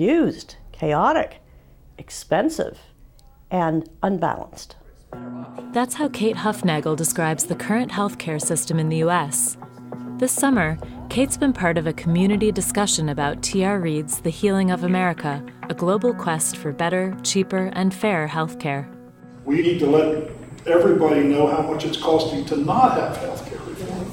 confused, chaotic, expensive, and unbalanced. That's how Kate Huffnagel describes the current healthcare system in the U.S. This summer, Kate's been part of a community discussion about T.R. Reid's The Healing of America, a global quest for better, cheaper, and fair healthcare. We need to let everybody know how much it's costing to not have healthcare reform.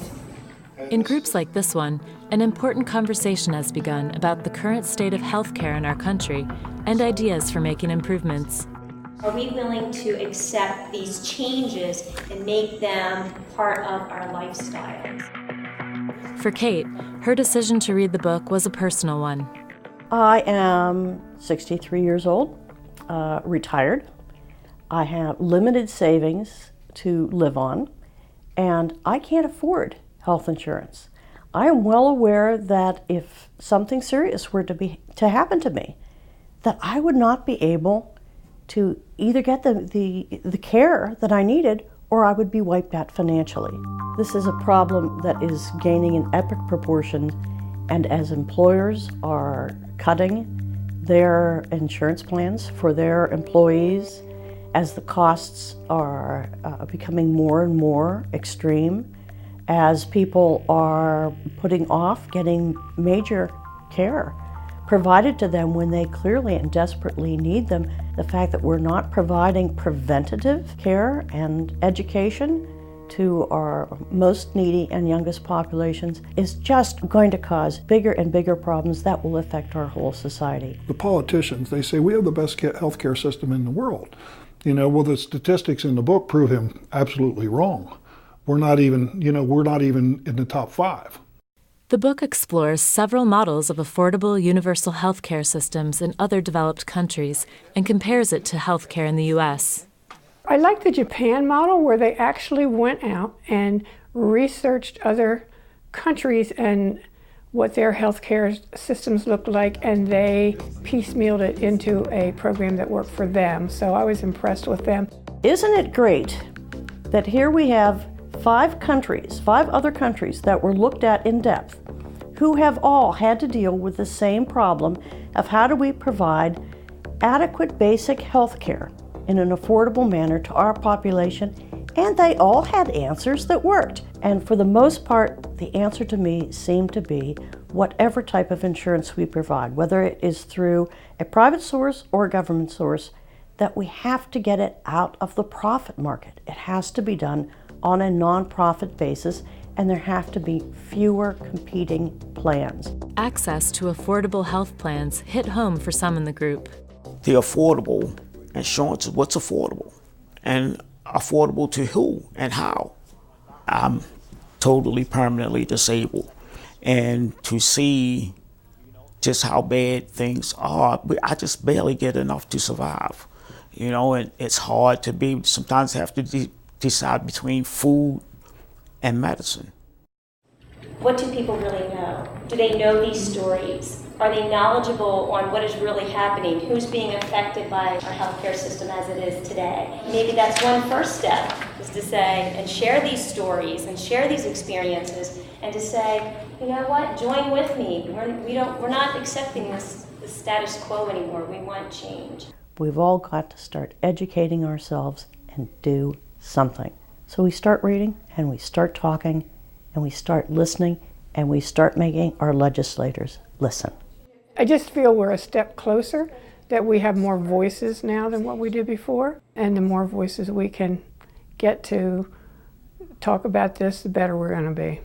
In groups like this one, an important conversation has begun about the current state of healthcare in our country and ideas for making improvements. Are we willing to accept these changes and make them part of our lifestyles? For Kate, her decision to read the book was a personal one. I am 63 years old, retired. I have limited savings to live on, and I can't afford health insurance. I am well aware that if something serious were to happen to me, that I would not be able to either get the care that I needed, or I would be wiped out financially. This is a problem that is gaining in epic proportions, and as employers are cutting their insurance plans for their employees, as the costs are becoming more and more extreme, as people are putting off getting major care provided to them when they clearly and desperately need them, the fact that we're not providing preventative care and education to our most needy and youngest populations is just going to cause bigger and bigger problems that will affect our whole society. The politicians, they say we have the best healthcare system in the world. Well, the statistics in the book prove him absolutely wrong. We're not even in the top 5. The book explores several models of affordable universal healthcare systems in other developed countries and compares it to healthcare in the U.S. I like the Japan model, where they actually went out and researched other countries and what their healthcare systems looked like, and they piecemealed it into a program that worked for them. So I was impressed with them. Isn't it great that here we have 5 other countries that were looked at in depth, who have all had to deal with the same problem of how do we provide adequate basic health care in an affordable manner to our population, and they all had answers that worked. And for the most part, the answer to me seemed to be whatever type of insurance we provide, whether it is through a private source or a government source, that we have to get it out of the profit market. It has to be done on a non-profit basis, and there have to be fewer competing plans. Access to affordable health plans hit home for some in the group. The affordable insurance is what's affordable, and affordable to who and how. I'm totally permanently disabled, and to see just how bad things are, I just barely get enough to survive. And it's hard to sometimes have to decide between food and medicine. What do people really know? Do they know these stories? Are they knowledgeable on what is really happening? Who's being affected by our healthcare system as it is today? Maybe that's one first step, is to say and share these stories and share these experiences, and to say, you know what, join with me. We're not accepting this status quo anymore. We want change. We've all got to start educating ourselves and do something. So we start reading, and we start talking, and we start listening, and we start making our legislators listen. I just feel we're a step closer, that we have more voices now than what we did before, and the more voices we can get to talk about this, the better we're going to be.